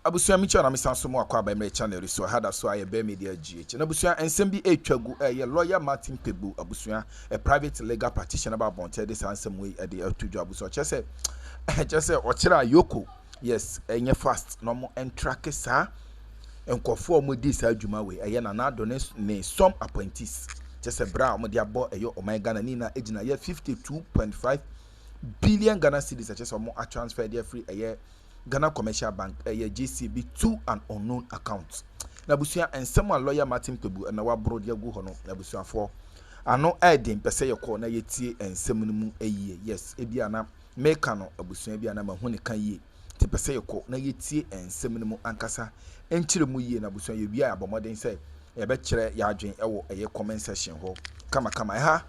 Abusia micha na misanso mo akwa ba me channel so hada so aye be media GH na abusia ensem bi etwagu ye lawyer Martin Kpebu abusia a private legal practitioner about bonte this ansem we e de atudwa abusia chese o kira yoko yes enye fast no mo entrack sa enkofo mo di sa adwuma we eye na Addo ne some appointees chese bra mo de abo eyo omega na ni na ejina ye 52.5 billion Ghana cedis chese mo a transfer there free eye Ghana Commercial Bank GCB to an unknown account. Nabusia and someone lawyer Martin Kpebu and our broad yagu hono Nabusia for ano adding per se your corner yeti and seminum a year. Yes, Ebiana Mekano Abusia Biana Mahone can ye to per se your co na yeti and seminum ankasa and chilemu ye Nabusia you be about modern say a betchere yarding a comment session ho. Kama ha.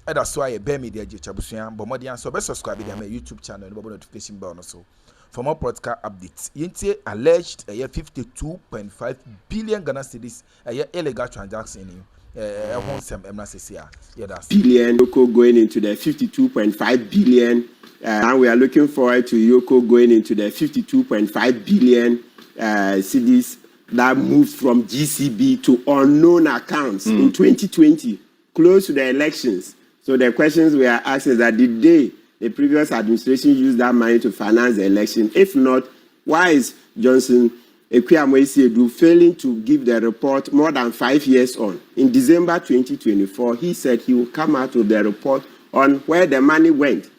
That's why a bear media Jabusia, but more than so best subscribe to my YouTube channel and notification bell also. For more podcast updates, Yintie alleged a 52.5 billion Ghana cedis a illegal transaction billion Yoko going into the 52.5 billion. And we are looking forward to Yoko going into the 52.5 billion cedis that moved from GCB to unknown accounts in 2020, close to the elections. So the questions we are asking is that did the previous administration use that money to finance the election? If not, why is Johnson Addo failing to give the report more than 5 years on? In December 2024, he said he will come out with the report on where the money went.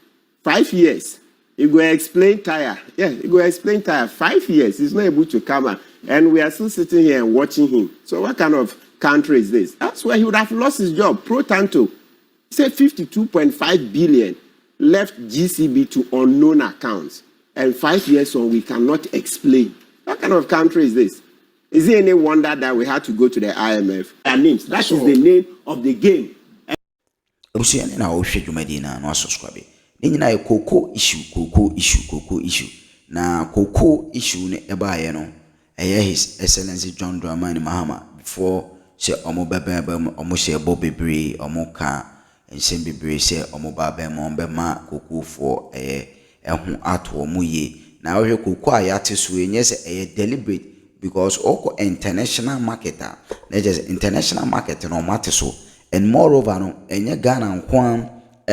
5 years. He go explain tire. Yeah, he go explain tire. 5 years. He's not able to come out. And we are still sitting here and watching him. So what kind of country is this? That's where he would have lost his job. Pro tanto. He said 52.5 billion. Left GCB to unknown accounts, and 5 years on we cannot explain. What kind of country is this? Is it any wonder that we had to go to the IMF? That is the name of the game. Na cocoa issue ne ebaye no His Excellency John Dramani Mahama before say omo bebe omo she ebo bebre omo ka and send be say omoba be ma kuku for ehun ato omo ye na we kuku ayate so enye say deliberate because oko international marketer na just international market no mate so and moreover no enye Ghana nkwan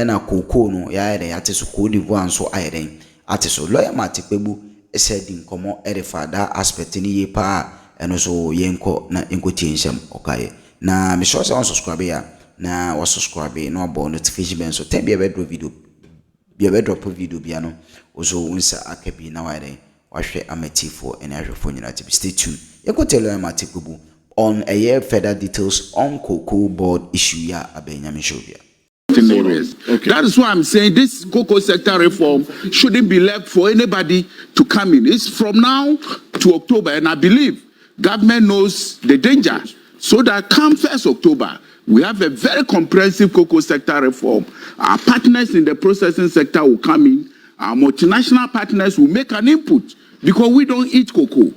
na kuku no ya yate so Cote d'Ivoire so ayeden ate so lawyer Kpebu said in komo erefa that aspect ni ye pa eno so yenko na enkotie nsem okaye na me sure say on subscribe ya na was subscribe no about notification bell so ten be a drop video biano also unsa akabi na wide wahwe amati for any ahwefo nyina to stay tuned you go tell them Kpebu on a year further details on cocoa board issue ya abenyame shobia. Okay. That is why I'm saying this cocoa sector reform shouldn't be left for anybody to come in. It's from now to October, and I believe government knows the danger. So that come 1st October, we have a very comprehensive cocoa sector reform. Our partners in the processing sector will come in. Our multinational partners will make an input because we don't eat cocoa.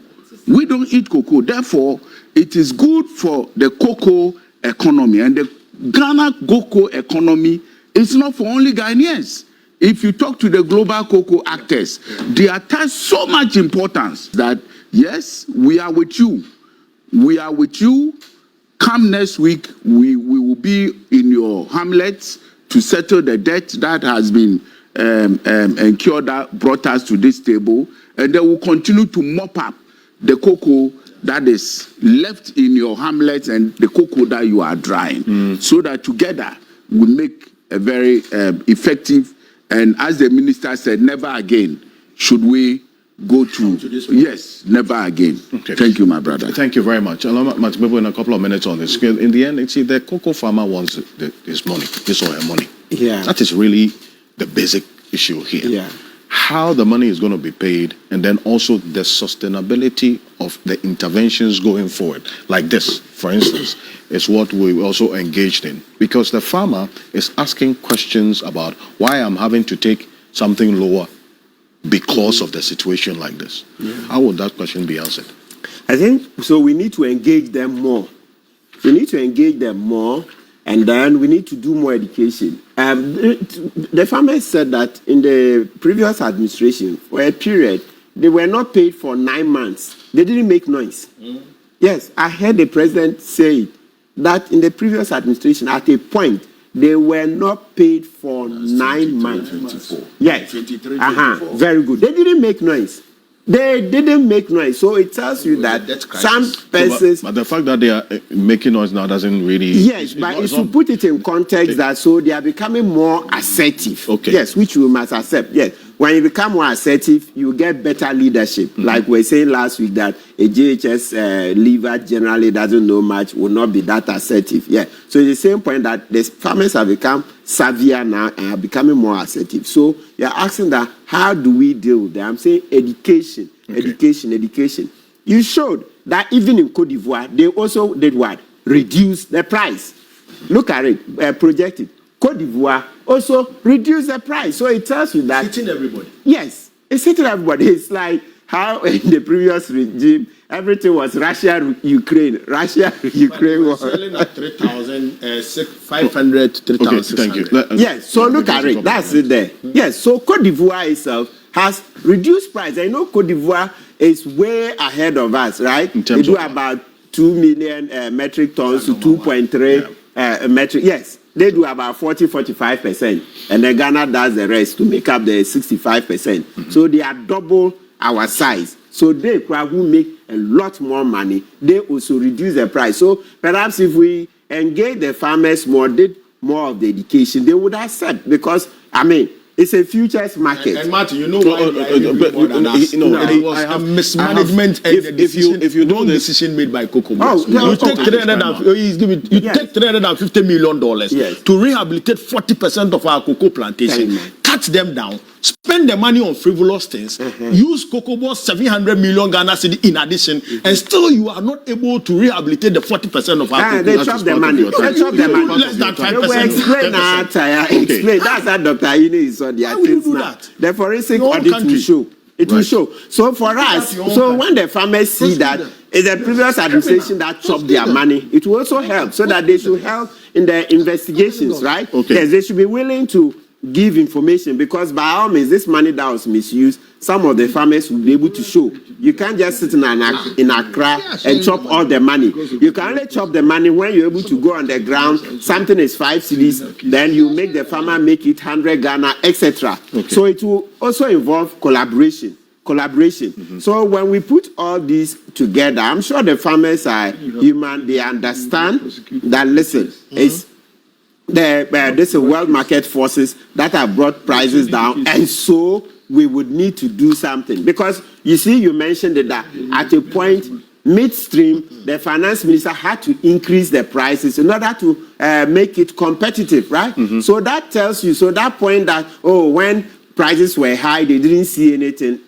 We don't eat cocoa. Therefore, it is good for the cocoa economy. And the Ghana cocoa economy is not for only Ghanaians. If you talk to the global cocoa actors, they attach so much importance that, yes, we are with you. We are with you. Come next week, we will be in your hamlets to settle the debt that has been incurred that brought us to this table. And they will continue to mop up the cocoa that is left in your hamlets and the cocoa that you are drying, so that together we make a very effective, and as the minister said, never again should we go to this. Yes, never again. Okay. Thank you, my brother. Thank you very much. I'll in a couple of minutes on this. In the end, see, the cocoa farmer wants this money, this oil money. Yeah. That is really the basic issue here. Yeah. How the money is going to be paid, and then also the sustainability of the interventions going forward. Like this, for instance, is what we also engaged in. Because the farmer is asking questions about why I'm having to take something lower because of the situation like this. Yeah. How would that question be answered? I think, so we need to engage them more. We need to engage them more. And then we need to do more education. The farmers said that in the previous administration, for a period, they were not paid for 9 months. They didn't make noise. Yes, I heard the president say that in the previous administration, at a point, they were not paid for 9 months. 24. Yes. 23, Very good. They didn't make noise. They didn't make noise. So it tells you that some persons. But the fact that they are making noise now doesn't really. Yes, but if you put it in context that so they are becoming more assertive. Okay. Yes, which we must accept. Yes. When you become more assertive, you get better leadership. Like we were saying last week that a JHS leader generally doesn't know much, will not be that assertive. Yeah. So it's the same point that the farmers have become savvier now and are becoming more assertive. So you're asking that how do we deal with that? I'm saying education, education. You showed that even in Cote d'Ivoire, they also did what? Reduce the price. Look at it, projected. Cote d'Ivoire also reduce the price. So it tells you that. It's hitting everybody. Yes, it's hitting everybody. It's like how in the previous regime, everything was Russia-Ukraine. Russia-Ukraine was. Selling at 3,500, 3,600. Thank you. Yes, so look at it. That's it there. Yes, so Cote d'Ivoire itself has reduced price. I know Cote d'Ivoire is way ahead of us, right? They do about 2 million metric tons to 2.3 metric. Yes. They do about 40-45%, and then Ghana does the rest to make up the 65%. So they are double our size. So they will make a lot more money. They also reduce the price. So perhaps if we engage the farmers more, did more of the education, they would accept because it's a futures market. And Martin, you know why it was a mismanagement and if you don't decision made by Cocoa. You take $350 million to rehabilitate 40% of our cocoa plantation, cut them down, spend the money on frivolous things, use Cocoa Board's 700 million Ghana cedi in addition, and still you are not able to rehabilitate the 40% of our cocoa. They chop the money. They chop the money. Less than 5%. Explain. That's how Dr. Ine is on their things now. The forensic audit will show. It will show. So for us, so when the farmers see that it's the previous administration that chopped their money, it will also help so that they should help in the investigations, right? Yes, they should be willing to give information because by all means, this money that was misused, some of the farmers will be able to show. You can't just sit in Accra and chop all the money. You can only chop the money when you're able to go on the ground. Something is 5 cedis, then you make the farmer make it 100 Ghana, etc. So it will also involve collaboration. So when we put all these together, I'm sure the farmers are human. They understand that, listen, it's there's a world market forces that have brought prices down, and so we would need to do something. Because you see, you mentioned that at a point midstream, the finance minister had to increase the prices in order to make it competitive, right? So that tells you, so that point that, when prices were high, they didn't see anything,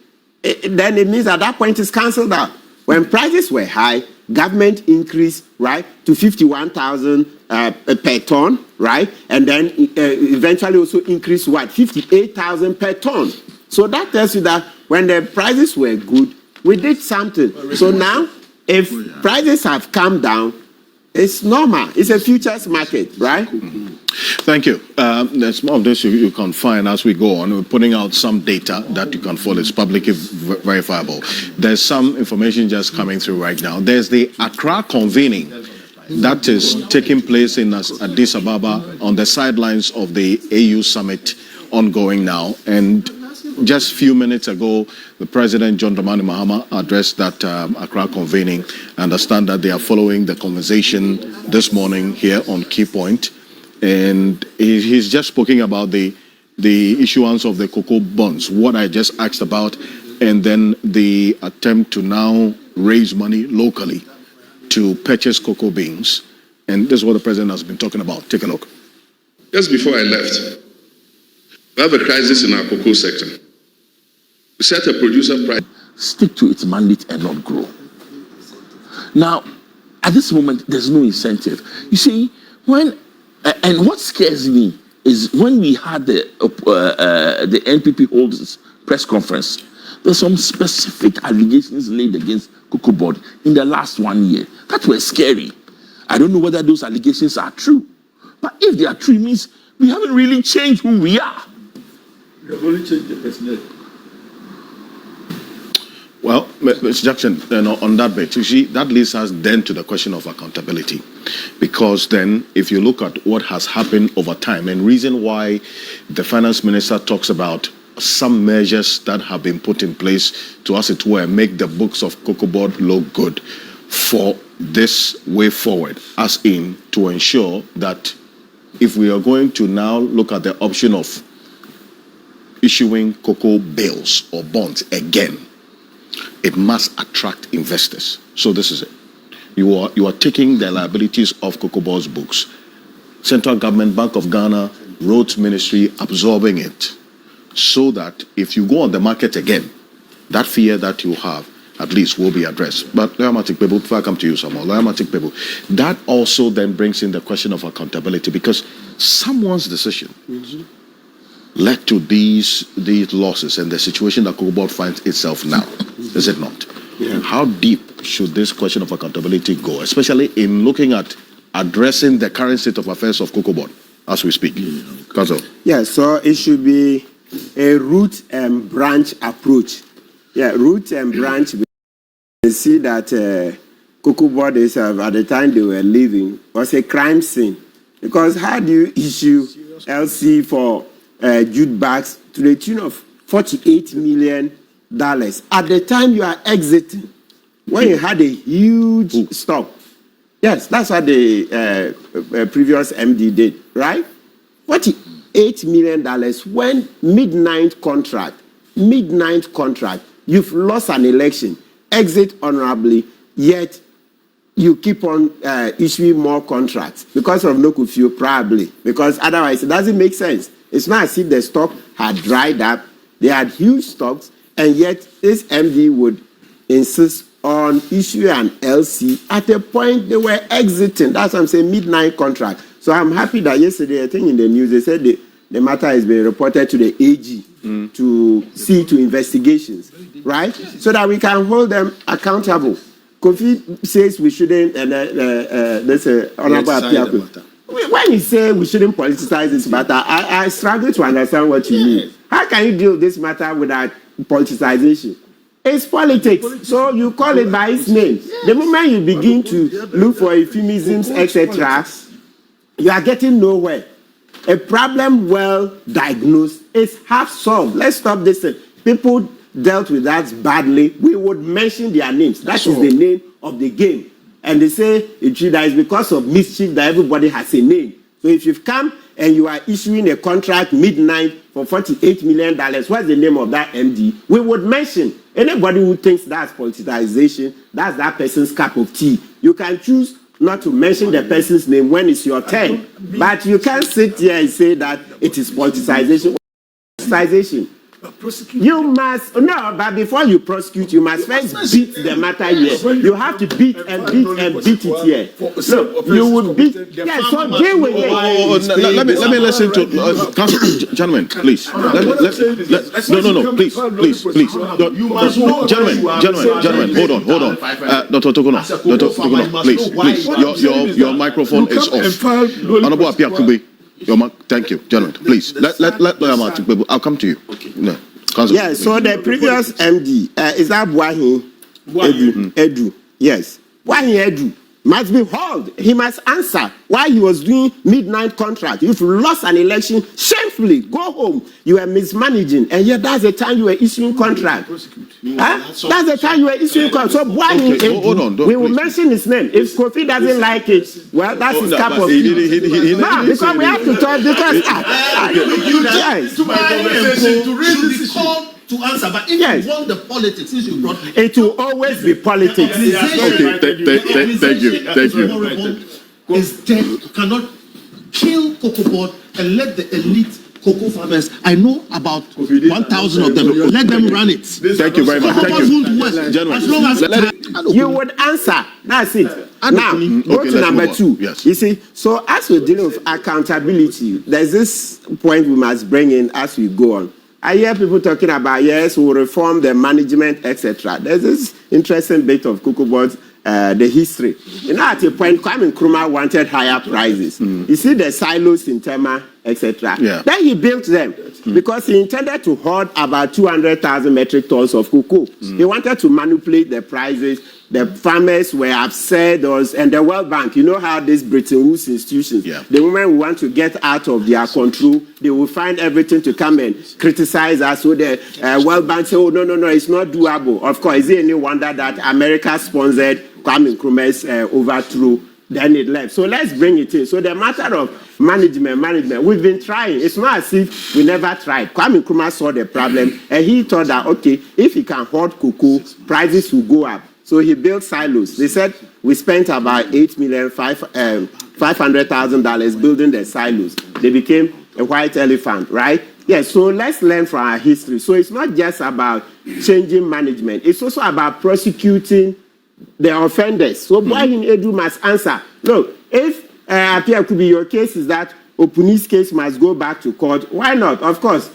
then it means at that point it's cancelled out. When prices were high, government increased, right, to 51,000 per ton, right? And then eventually also increased what? 58,000 per ton. So that tells you that when the prices were good, we did something. So now, if prices have come down, it's normal. It's a futures market, right? Thank you. There's more of this you can find as we go on. We're putting out some data that you can follow. It's publicly verifiable. There's some information just coming through right now. There's the Accra convening that is taking place in Addis Ababa on the sidelines of the AU summit ongoing now. And just a few minutes ago, the President, John Dramani Mahama, addressed that Accra convening. I understand that they are following the conversation this morning here on Key Point. And he's just speaking about the issuance of the cocoa bonds, what I just asked about, and then the attempt to now raise money locally to purchase cocoa beans. And this is what the President has been talking about. Take a look. Just before I left, we have a crisis in our cocoa sector. We set a producer price. Stick to its mandate and not grow. Now, at this moment, there's no incentive. You see, and what scares me is when we had the NPP holders press conference, there's some specific allegations laid against Cocoa Board in the last 1 year that were scary. I don't know whether those allegations are true, but if they are true, it means we haven't really changed who we are. We have only changed the personnel. Mr. Jackson, on that bit, you see, that leads us then to the question of accountability. Because then, if you look at what has happened over time, and reason why the finance minister talks about some measures that have been put in place to, as it were, make the books of Cocoa Board look good for this way forward, as in to ensure that if we are going to now look at the option of issuing cocoa bills or bonds again, it must attract investors. So this is it. You are taking the liabilities of Cocoa Board's books. Central government, Bank of Ghana, Roads Ministry absorbing it, so that if you go on the market again, that fear that you have at least will be addressed. But Kpebu, before I come to you some more, Kpebu, that also then brings in the question of accountability, because someone's decision led to these losses and the situation that Cocoa Board finds itself now, is it not? Yeah. How deep should this question of accountability go, especially in looking at addressing the current state of affairs of Cocoa Board as we speak? Council. Yeah, so it should be a root and branch approach. Yeah, root and branch. We see that Cocoa Board is, at the time they were leaving, was a crime scene. Because how do you issue LC for jute bags to the tune of $48 million at the time you are exiting, when you had a huge stock? Yes, that's what the previous MD did, right? $48 million when midnight contract, you've lost an election, exit honorably, yet you keep on issuing more contracts because of no curfew, probably, because otherwise it doesn't make sense. It's not as if the stock had dried up, they had huge stocks, and yet this MD would insist on issuing an LC at a point they were exiting. That's what I'm saying, midnight contract. So I'm happy that yesterday, I think in the news, they said the matter has been reported to the AG to see to investigations, right? So that we can hold them accountable. Kofi says we shouldn't, and there's an honorable appeal. When you say we shouldn't politicize this matter, I struggle to understand what you mean. How can you deal with this matter without politicization? It's politics, so you call it by its name. The moment you begin to look for euphemisms, etc., you are getting nowhere. A problem well diagnosed is half solved. Let's stop this thing. People dealt with that badly. We would mention their names. That is the name of the game. And they say that is because of mischief that everybody has a name. So if you've come and you are issuing a contract midnight for $48 million, what's the name of that MD? We would mention. Anybody who thinks that's politicization, that's that person's cup of tea. You can choose not to mention the person's name when it's your turn. But you can't sit here and say that it is politicization. You must, no, but before you prosecute, you must first beat the matter here. You have to beat it here. So you would beat, yeah, so deal with it. Let me listen to, Council, gentlemen, please. No, please. Gentlemen, hold on. Dr. Togono, please. Your microphone is off. Honorable Apia thank you, gentlemen. Please, let Kpebu. I'll come to you. Okay. No. Yeah, so the previous MD, is that Wahi Edu? Yes. Wahi Edu must be hauled. He must answer why he was doing midnight contract. If you lost an election, shamefully, go home. You were mismanaging, and yet that's the time you were issuing contract. That's the time you were issuing contract. So Wahi Edu, we will mention his name. If Kofi doesn't like it, well, that's his cup of tea. No, because we have to talk, because to answer, but if you want the politics, since you brought it will always be politics. Okay, thank you. Is dead, cannot kill Cocoa Board and let the elite cocoa farmers, I know about 1,000 of them, let them run it. Thank you very much. Thank you. As long as you would answer, that's it. Now, go to number 2. Yes. You see, so as we're dealing with accountability, there's this point we must bring in as we go on. I hear people talking about, yes, we'll reform the management, etc. There's this interesting bit of Cocoa Board's the history. You know, at a point, Kwame Nkrumah wanted higher prices. You see the silos in Tema, etc. Yeah. Then he built them because he intended to hoard about 200,000 metric tons of cocoa. He wanted to manipulate the prices. The farmers were upset, and the World Bank, you know how these Bretton Woods institutions, the moment we want to get out of their control, they will find everything to come and criticize us. So the World Bank say, oh, no, it's not doable. Of course, is it any wonder that America sponsored Kwame Nkrumah's overthrow? Then it left. So let's bring it in. So the matter of management, we've been trying. It's not as if we never tried. Kwame Nkrumah saw the problem, and he thought that, okay, if he can hoard cocoa, prices will go up. So he built silos. They said we spent about $8,500,000 building the silos. They became a white elephant, right? Yeah, so let's learn from our history. So it's not just about changing management. It's also about prosecuting the offenders. So Boahin Edu must answer. Look, if appear could be your case is that Opuni's case must go back to court, why not? Of course.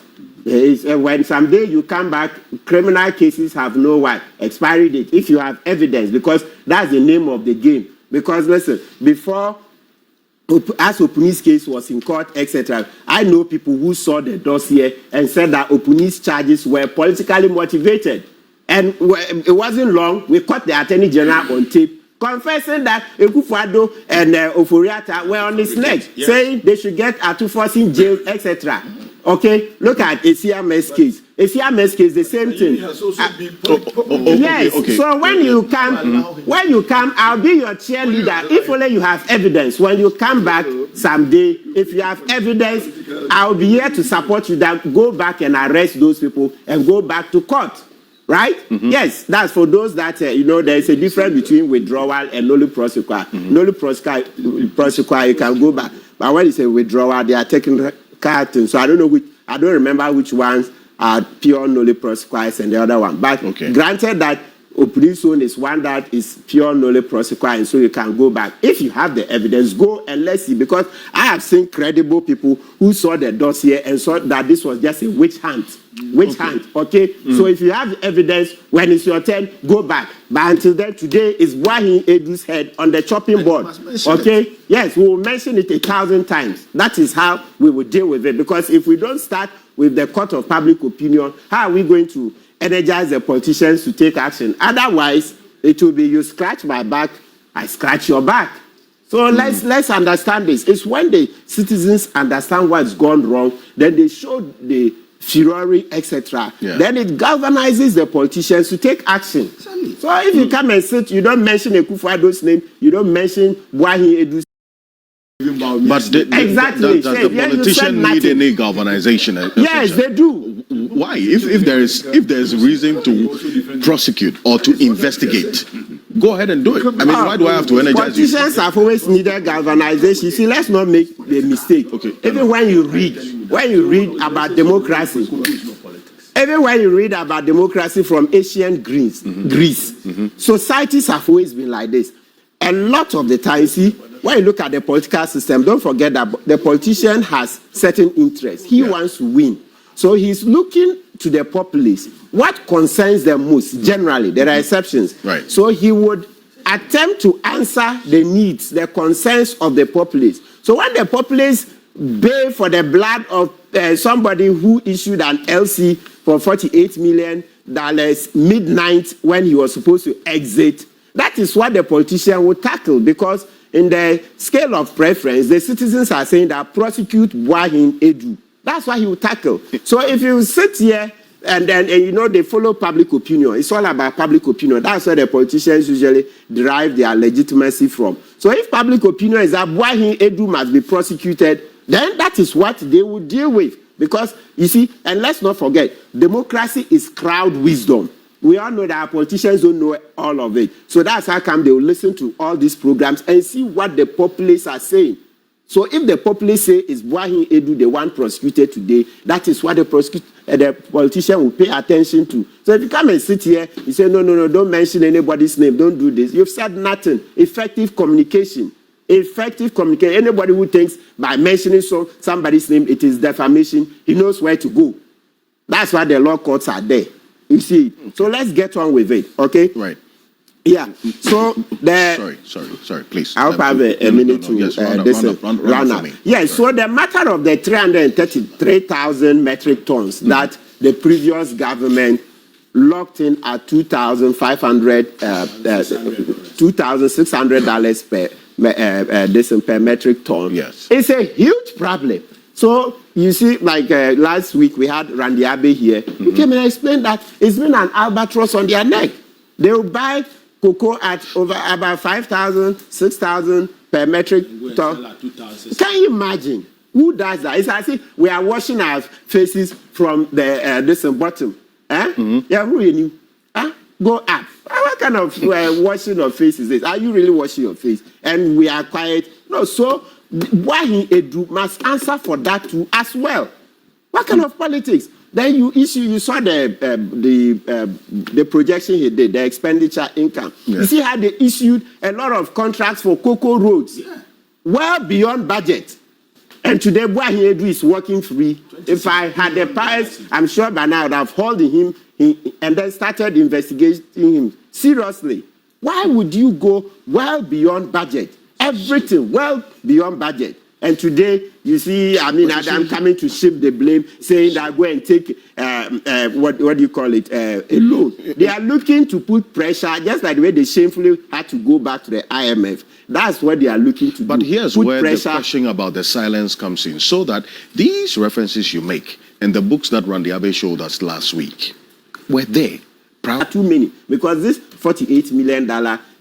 When someday you come back, criminal cases have no expiry date if you have evidence, because that's the name of the game. Because listen, before, as Opuni's case was in court, etc., I know people who saw the dossier and said that Opuni's charges were politically motivated. And it wasn't long, we caught the Attorney General on tape confessing that Akufo-Addo and Oforiatta were on his neck, saying they should get Atufos in jail, etc. Okay, look at ACMS case. ACMS case, the same thing. Yes. Okay. So when you come, I'll be your cheerleader if only you have evidence. When you come back someday, if you have evidence, I'll be here to support you. That go back and arrest those people and go back to court. Right? Yes, that's for those that, there's a difference between withdrawal and nulli prosequi. Nulli prosequi, you can go back. But when you say withdrawal, they are taking cartons. So I don't remember which ones are pure nulli prosequi and the other one. But granted that Opuni's own is one that is pure nulli prosequi, and so you can go back. If you have the evidence, go and let's see. Because I have seen credible people who saw the dossier and saw that this was just a witch hunt. Okay? So if you have evidence, when it's your turn, go back. But until then, today is Boahin Edu's head on the chopping board. Okay? Yes, we will mention it 1,000 times. That is how we will deal with it. Because if we don't start with the court of public opinion, how are we going to energize the politicians to take action? Otherwise, it will be you scratch my back, I scratch your back. So let's understand this. It's when the citizens understand what's gone wrong, then they show the fury, etc. Then it galvanizes the politicians to take action. So if you come and sit, you don't mention Akufo-Addo's name, you don't mention Boahin Edu's. But exactly. Does the politician need any galvanization? Yes, they do. Why? If there is reason to prosecute or to investigate, go ahead and do it. I mean, why do I have to energize you? Politicians have always needed galvanization. See, let's not make the mistake. Even when you read about democracy, even when you read about democracy from ancient Greece, societies have always been like this. A lot of the time, see, when you look at the political system, don't forget that the politician has certain interests. He wants to win. So he's looking to the populace. What concerns them most, generally, there are exceptions. Right. So he would attempt to answer the needs, the concerns of the populace. So when the populace bay for the blood of somebody who issued an LC for $48 million midnight when he was supposed to exit, that is what the politician would tackle, because in the scale of preference, the citizens are saying that prosecute Boahin Edu. That's what he will tackle. So if you sit here and then they follow public opinion, it's all about public opinion. That's where the politicians usually derive their legitimacy from. So if public opinion is that Boahin Edu must be prosecuted, then that is what they will deal with. Because, you see, and let's not forget, democracy is crowd wisdom. We all know that our politicians don't know all of it. So that's how come they will listen to all these programs and see what the populace are saying. So if the populace say is Boahin Edu the one prosecuted today, that is what the politician will pay attention to. So if you come and sit here, you say, no, don't mention anybody's name, don't do this. You've said nothing. Effective communication. Anybody who thinks by mentioning somebody's name, it is defamation, he knows where to go. That's why the law courts are there. You see, so let's get on with it, okay? Right. Yeah. So the sorry, please. I'll have a minute to yes, run up. Yes. So the matter of the 333,000 metric tons that the previous government locked in at $2,600 per metric ton. Yes. It's a huge problem. So you see, like last week we had Randy Abe here. He came and explained that it's been an albatross on their neck. They will buy cocoa at over about 5,000, 6,000 per metric ton. Can you imagine? Who does that? It's as if we are washing our faces from the this bottom. Yeah, who you? Go up. What kind of washing of face is this? Are you really washing your face? And we are quiet. No, so why Edu must answer for that too as well. What kind of politics? Then you saw the projection he did, the expenditure income. Yeah. You see how they issued a lot of contracts for cocoa roads, well beyond budget. And today, Buahi Edu is working free. If I had the price, I'm sure by now I would have held him and then started investigating him. Seriously, why would you go well beyond budget? Everything well beyond budget. And today, you see, Adam coming to shift the blame, saying that go and take, what do you call it, a loan. They are looking to put pressure, just like the way they shamefully had to go back to the IMF. That's what they are looking to do. But here's where the question about the silence comes in. So that these references you make and the books that Randy Abe showed us last week were there. Too many. Because this $48 million,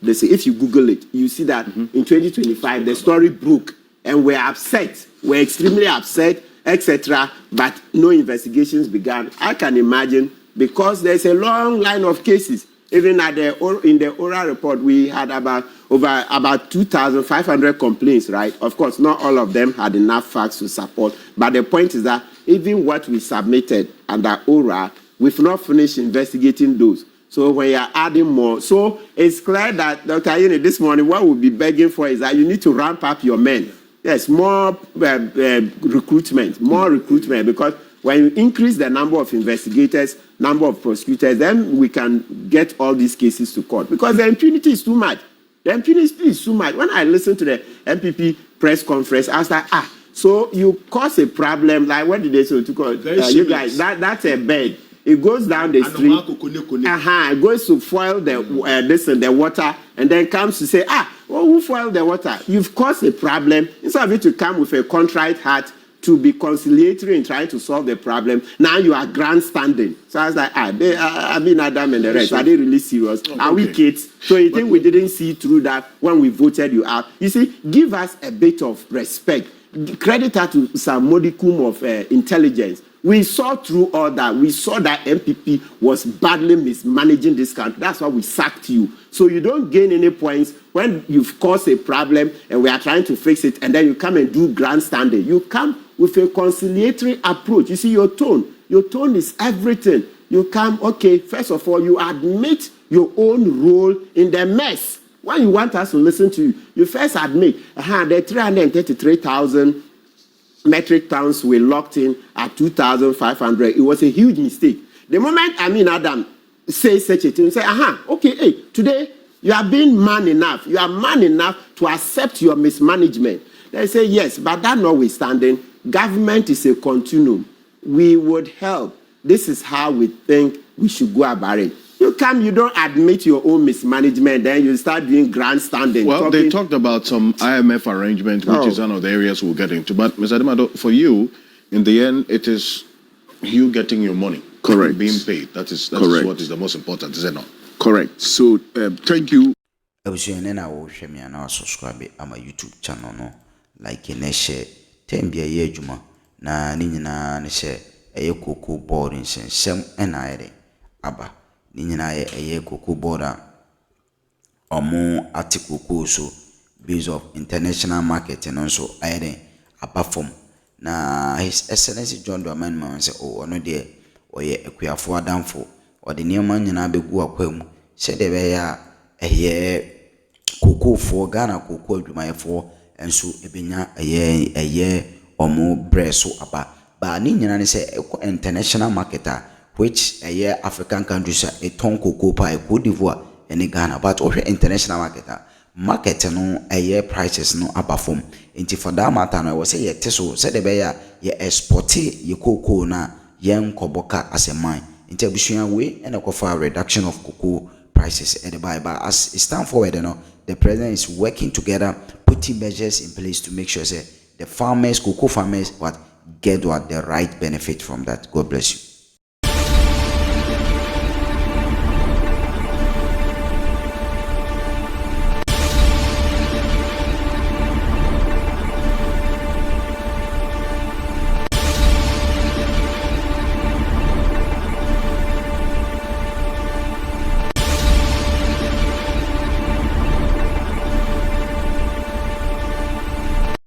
they say, if you Google it, you see that in 2025, the story broke. And we're upset, we're extremely upset, etc. But no investigations began. I can imagine, because there's a long line of cases. Even in the oral report, we had about 2,500 complaints, right? Of course, not all of them had enough facts to support. But the point is that even what we submitted under oral, we've not finished investigating those. So when you're adding more, so it's clear that, Dr. Ayine, this morning, what we'll be begging for is that you need to ramp up your men. Yes, more recruitment, because when you increase the number of investigators, number of prosecutors, then we can get all these cases to court. Because the impunity is too much. The impunity is too much. When I listened to the MPP press conference, I was like, so you cause a problem, like what did they say to call you guys? That's a bed. It goes down the street. It goes to foil the water, and then comes to say, who foiled the water? You've caused a problem. Instead of it to come with a contrite heart to be conciliatory in trying to solve the problem, now you are grandstanding. So I was like, Adam and the rest, are they really serious? Are we kids? So you think we didn't see through that when we voted you out? You see, give us a bit of respect. Credit her to some modicum of intelligence. We saw through all that. We saw that MPP was badly mismanaging this country. That's why we sacked you. So you don't gain any points when you've caused a problem and we are trying to fix it, and then you come and do grandstanding. You come with a conciliatory approach. You see, your tone is everything. You come, okay, first of all, you admit your own role in the mess. When you want us to listen to you, you first admit, the 333,000 metric tons were locked in at 2,500. It was a huge mistake. The moment Adam says such a thing, say, okay, hey, today you are being man enough. You are man enough to accept your mismanagement. They say, yes, but that notwithstanding, government is a continuum. We would help. This is how we think we should go about it. You don't admit your own mismanagement, then you start doing grandstanding. Well, they talked about some IMF arrangement, which is one of the areas we'll get into. But, Mr. Addo, for you, in the end, it is you getting your money. Correct. Being paid. That is what is the most important, is it not? Correct. So, thank you. I was saying, and I will share me and I'll subscribe to my YouTube channel, no? Like in a share, 10 be a year, Juma. Na Nina, and share a cocoa board in some and I, Abba. Nina a cocoa border or more article so based of international market and also I apart from na His Excellency John Dramani say no there or ye a for downfall or the near man and I be go aquam said they were a year cocoa for Ghana cocoa to my for and so a year or more breast so about but Nina say international marketer which a year African countries a ton cocoa pie Cote d'Ivoire any Ghana, but over international market no prices no aba form. Into for that matter, I was say ye teso said the beya ye export ye cocoa na yen koboka as a mine. Into Bushian way and a reduction of cocoa prices at the buy. But as it stand forward, the president is working together, putting measures in place to make sure say the farmers, cocoa farmers, get the right benefit from that. God bless you.